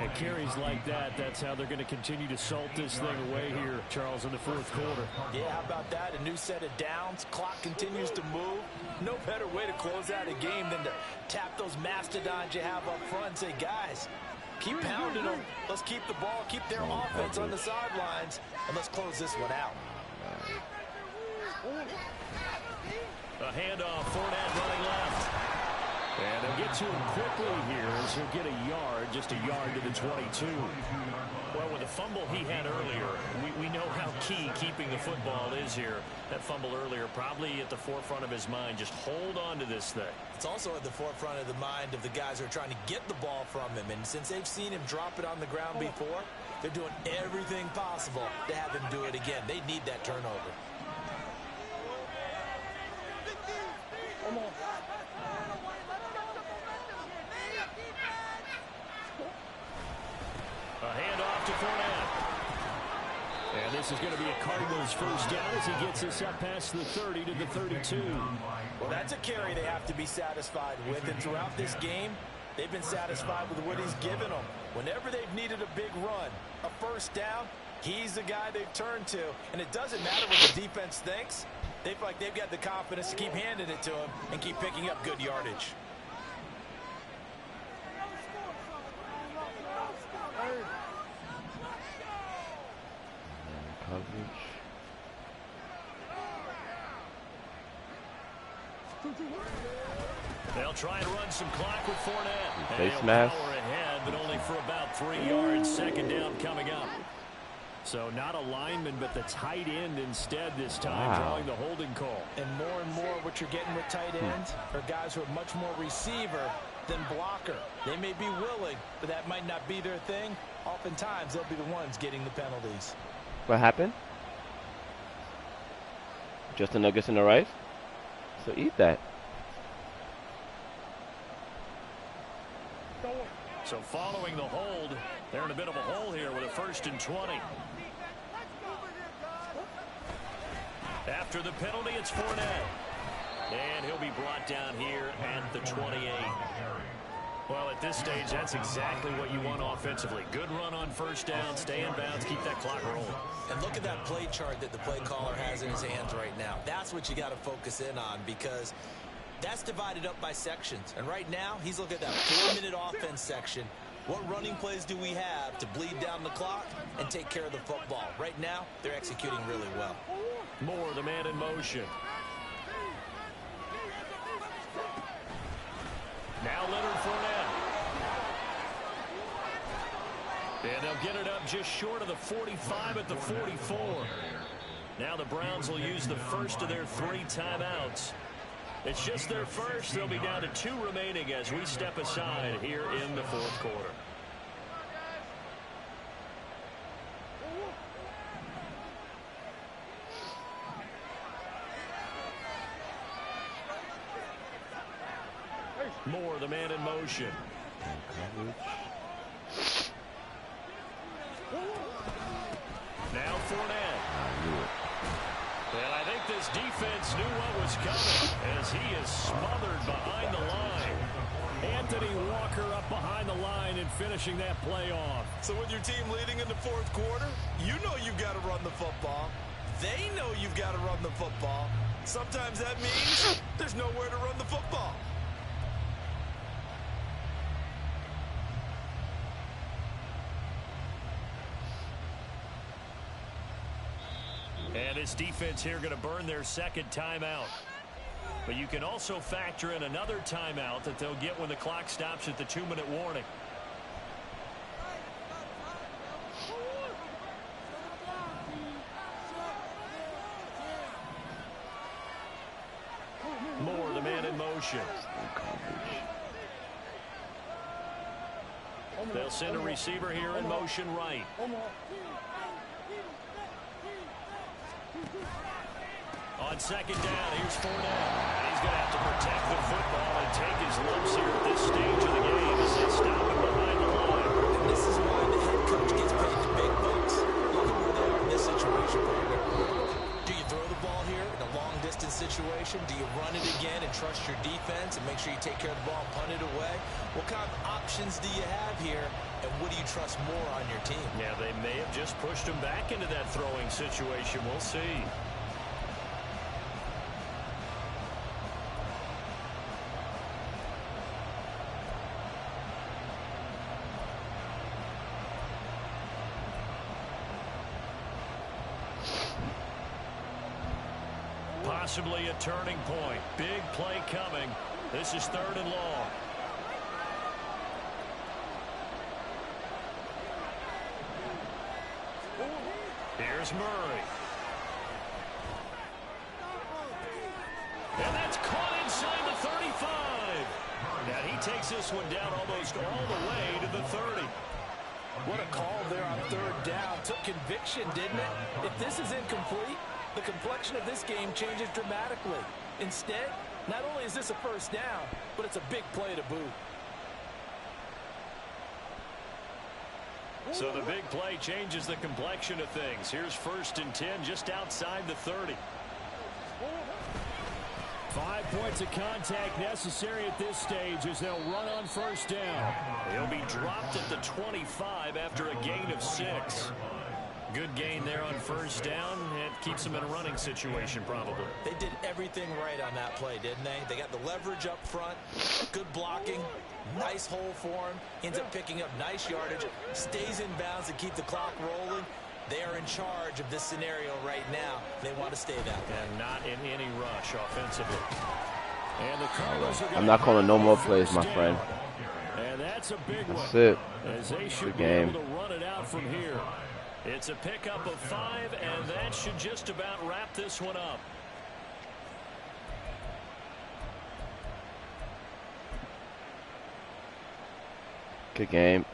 And carries like that, that's how they're going to continue to salt this thing away here, Charles, in the 4th quarter. Yeah, how about that? A new set of downs. Clock continues to move. No better way to close out a game than to tap those mastodons you have up front and say, guys, keep pounding them. Let's keep the ball, keep their offense on the sidelines, and let's close this one out. A handoff, Fournette running left. And they'll get to him quickly here as he'll get a yard, just a yard to the 22. Well, with the fumble he had earlier, we know how key keeping the football is here. That fumble earlier probably at the forefront of his mind. Just hold on to this thing. It's also at the forefront of the mind of the guys who are trying to get the ball from him. And since they've seen him drop it on the ground before, they're doing everything possible to have him do it again. They need that turnover. A handoff to Fournette. And this is going to be a Cardinals first down as he gets this up past the 30 to the 32. Well, that's a carry they have to be satisfied with. And throughout this game, they've been satisfied with what he's given them. Whenever they've needed a big run, a first down, he's the guy they've turned to. And it doesn't matter what the defense thinks. They feel like they've got the confidence to keep handing it to him and keep picking up good yardage. coverage. They'll try and run some clock with Fournette. Face And mask. power ahead, but only for about 3 yards. 2nd down coming up. So not a lineman, but the tight end instead this time, Wow. drawing the holding call. And more what you're getting with tight ends are guys who are much more receiver than blocker. They may be willing, but that might not be their thing. Oftentimes, they'll be the ones getting the penalties. What happened? Just the nuggets and the rice? So eat that. So following the hold, they're in a bit of a hole here with a 1st and 20. After the penalty, it's Fournette. And he'll be brought down here at the 28. Well, at this stage, that's exactly what you want offensively. Good run on 1st down, stay in bounds, keep that clock rolling. And look at that play chart that the play caller has in his hands right now. That's what you got to focus in on, because that's divided up by sections. And right now, he's looking at that 4-minute offense section. What running plays do we have to bleed down the clock and take care of the football? Right now, they're executing really well. Moore, the man in motion. Now Leonard Fournette. And they'll get it up just short of the 45 at the 44. Now the Browns will use the first of their 3 timeouts. It's just their first. They'll be down to 2 remaining as we step aside here in the 4th quarter. Moore, the man in motion. Now Fournette. this defense knew what was coming as he is smothered behind the line. Anthony Walker up behind the line and finishing that play off. So with your team leading in the fourth quarter, you know you've got to run the football. They know you've got to run the football. Sometimes that means there's nowhere to run the football. And this defense here going to burn their second timeout. But you can also factor in another timeout that they'll get when the clock stops at the 2-minute warning. Moore, the man in motion. They'll send a receiver here in motion right. On second down, here's Fournette. He's going to have to protect the football and take his lumps here at this stage of the game as they stop him behind the line. And this is why the head coach gets paid the big bucks. Look at where they are in this situation, Brandon. Do you throw the ball here in a long-distance situation? Do you run it again and trust your defense and make sure you take care of the ball and punt it away? What kind of options do you have here, and what do you trust more on your team? Yeah, they may have just pushed him back into that throwing situation. We'll see. Possibly a turning point. Big play coming. This is 3rd and long. Here's Murray. And that's caught inside the 35. And he takes this one down almost all the way to the 30. What a call there on 3rd down. Took conviction, didn't it? If this is incomplete, the complexion of this game changes dramatically. Instead, not only is this a 1st down, but it's a big play to boot. So the big play changes the complexion of things. Here's 1st and 10 just outside the 30. 5 points of contact necessary at this stage as they'll run on 1st down. He'll be dropped at the 25 after a gain of 6. Good gain there on 1st down. It keeps him in a running situation probably. They did everything right on that play, didn't they? They got the leverage up front, good blocking, nice hole for him, ends up picking up nice yardage, stays in bounds to keep the clock rolling. They are in charge of this scenario right now. They want to stay that way. And not in any rush offensively. And the Cardinals are I'm not calling no more plays, my friend. And that's a big one. That's it. As they should Good be game. able to run it out from here. It's a pickup of 5, and that should just about wrap this one up. Good game.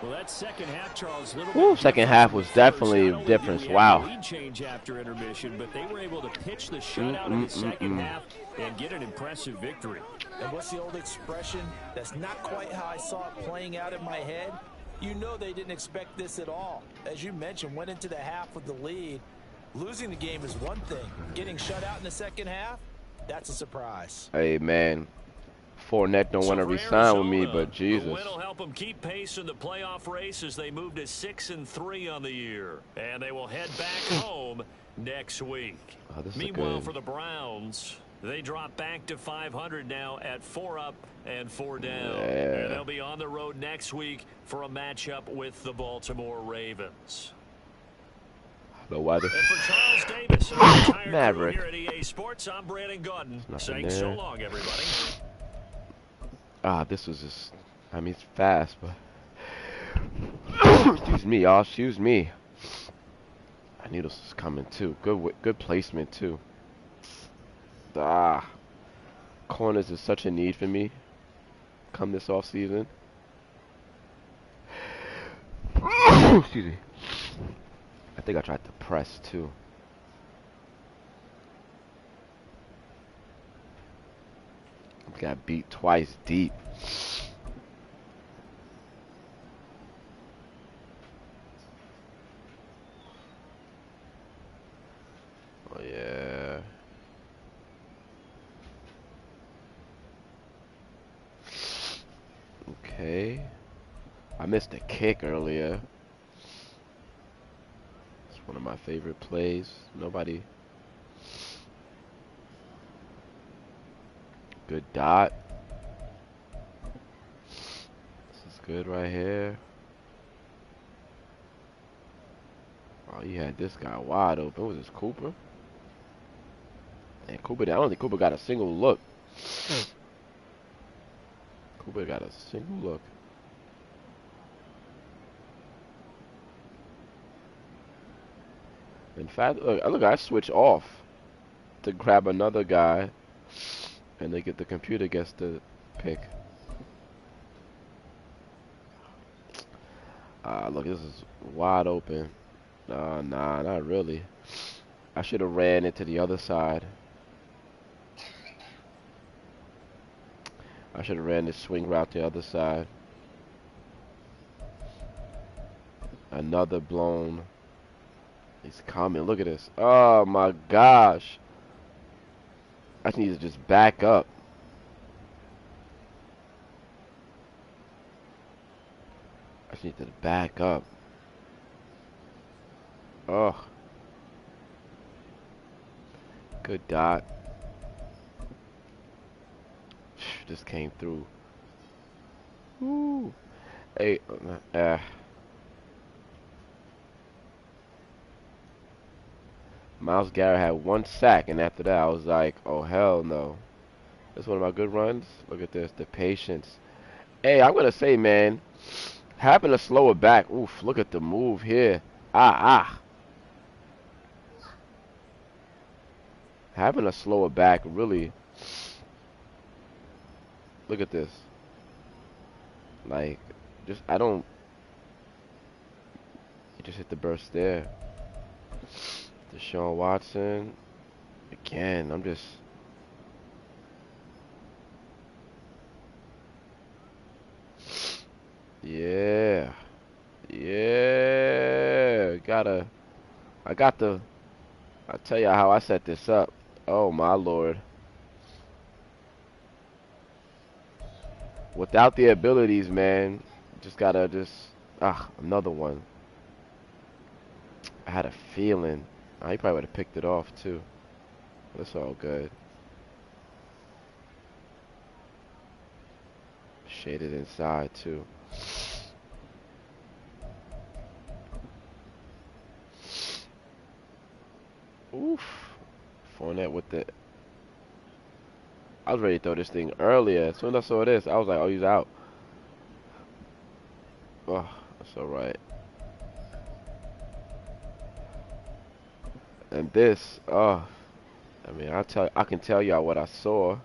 Well, that second half, Charles, Second half was definitely a difference. Wow. Lead change after intermission, but they were able to pitch the shutout in the second half and get an impressive victory. And what's the old expression? That's not quite how I saw it playing out in my head. You know they didn't expect this at all. As you mentioned, went into the half with the lead. Losing the game is one thing. Getting shut out in the second half, that's a surprise. Hey, man. Fournette don't want to resign with me, but Jesus. The win will help them keep pace in the playoff race as they move to 6-3 on the year. And they will head back home next week. Oh, this is Meanwhile, good. for the Browns, they drop back to 500 now at 4 up and 4 down. Yeah. And they'll be on the road next week for a matchup with the Baltimore Ravens. The weather. And for Charles Davis and the entire crew Maverick. here at EA Sports, I'm Brandon Gordon Nothing saying there. so long, everybody. This was just, I mean, it's fast, but excuse me, y'all, excuse me. I knew this was coming too. Good placement too. Corners is such a need for me. Come this off season. Excuse me. I think I tried to press too. Got beat twice deep. Oh yeah. Okay. I missed a kick earlier. It's one of my favorite plays. Nobody. Good dot. This is good right here. Oh, you had this guy wide open. Was this Cooper? And Cooper, I don't think Cooper got a single look. Cooper got a single look. In fact, look, I switch off to grab another guy, and the computer gets the pick. Look, this is wide open. Nah, not really. I should have ran into the other side. I should have ran this swing route to the other side. Another blown. He's coming. Look at this. Oh my gosh. I just need to just back up. I just need to back up. Oh. Good dot. Just came through. Woo. Hey, Myles Garrett had 1 sack, and after that, I was like, oh, hell no. That's one of my good runs. Look at this, the patience. Hey, I'm going to say, man, having a slower back, oof, look at the move here. Having a slower back, really, look at this. Like, I don't, he just hit the burst there. Deshaun Watson, again, I'm just, yeah, I'll tell you how I set this up. Oh my Lord. Without the abilities, man, another one. I had a feeling. He probably would have picked it off too. That's all good. Shaded inside too. Oof. Fournette with the. I was ready to throw this thing earlier. As soon as I saw this, I was like, oh, he's out. Oh, that's alright. And this, I mean, I can tell y'all what I saw.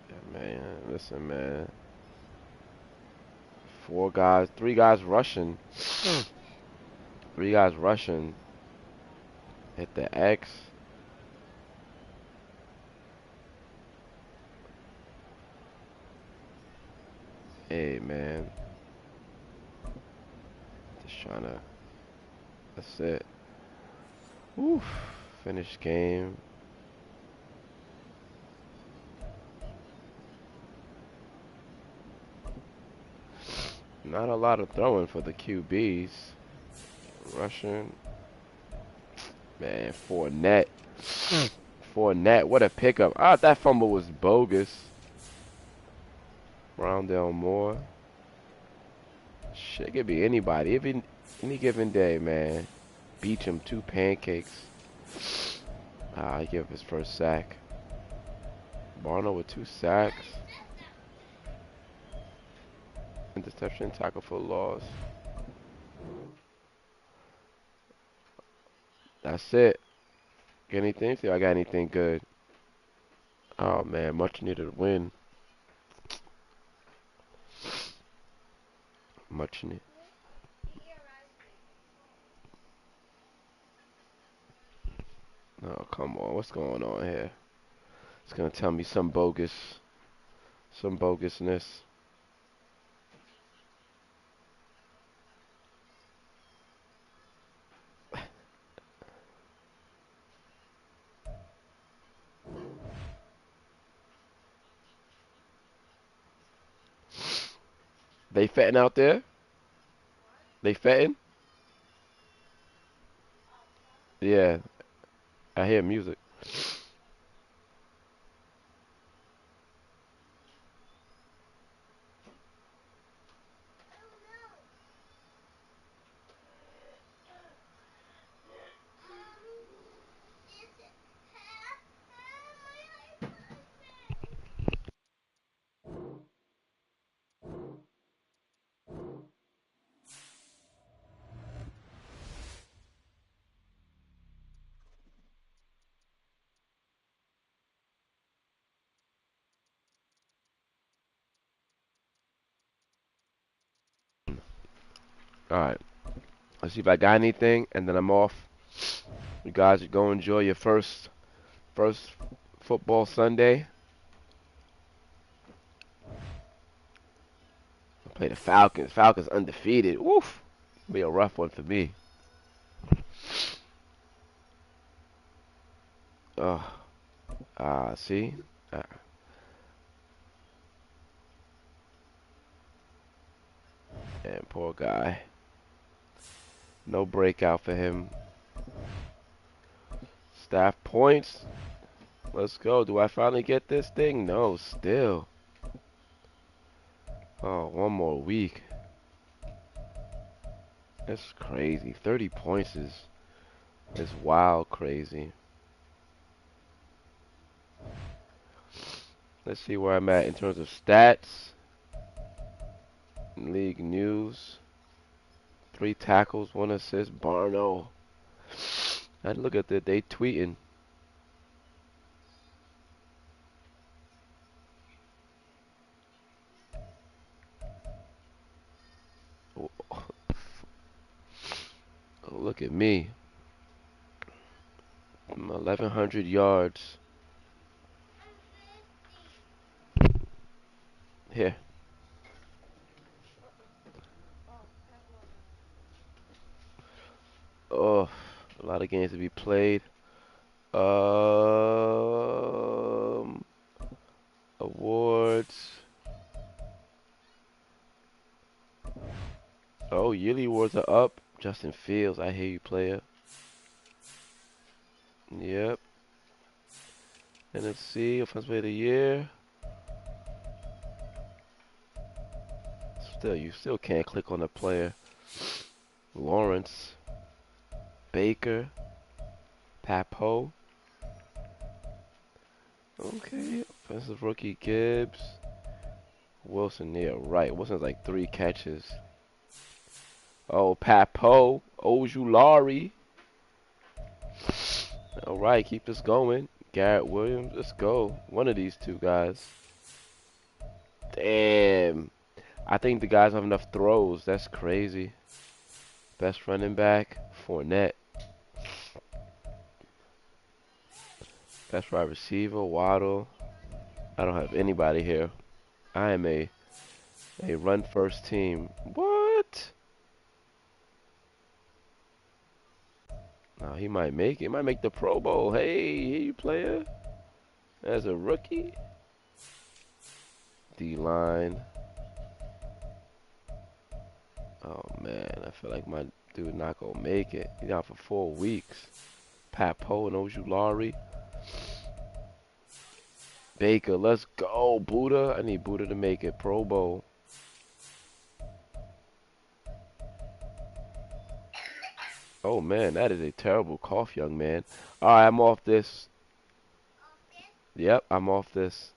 Yeah, man, listen, man. 3 guys rushing. 3 guys rushing. Hit the X. Hey, man. Just trying to. That's it. Oof. Finish game. Not a lot of throwing for the QBs. Rushing. Man, Fournette. What a pickup. That fumble was bogus. Rondell Moore. Shit, it could be anybody. Any given day, man. Beecham, 2 pancakes. He gave his first sack. Barno with 2 sacks. Interception, tackle for loss. That's it. Got anything? See if I got anything good. Oh man, much needed win. Much needed. Oh, come on. What's going on here? It's going to tell me some bogusness. They fetting out there? They fetting? Yeah, I hear music. All right. Let's see if I got anything, and then I'm off. You guys go enjoy your first football Sunday. Play the Falcons. Falcons undefeated. Woof. Be a rough one for me. Oh, see? Uh, and poor guy. No breakout for him. Staff points. Let's go. Do I finally get this thing? No, still. Oh, one more week. That's crazy. 30 points is wild crazy. Let's see where I'm at in terms of stats. League news. 3 tackles, 1 assist. Barno. I look at that. They tweeting. Oh, look at me. 1,100 yards. Here. Oh, a lot of games to be played. Awards. Oh, yearly awards are up. Justin Fields, I hear you, player. Yep. NFC, Offensive Player of the Year. Still, you still can't click on the player. Lawrence. Baker. Papo. Okay. Offensive rookie Gibbs. Wilson, yeah, right. Wilson's like 3 catches. Oh, Papo. Ojulari. All right, keep this going. Garrett Williams, let's go. One of these 2 guys. Damn. I think the guys have enough throws. That's crazy. Best running back, Fournette. Best wide receiver, Waddle. I don't have anybody here. I am a run first team. What? No, he might make it. He might make the Pro Bowl. Hey, here you player. As a rookie. D-line. Oh, man. I feel like my dude not going to make it. He's out for 4 weeks. Papo and Ojulari. Baker, let's go. Buddha. I need Buddha to make it. Pro Bowl. Oh, man. That is a terrible cough, young man. All right, I'm off this. Yep, I'm off this.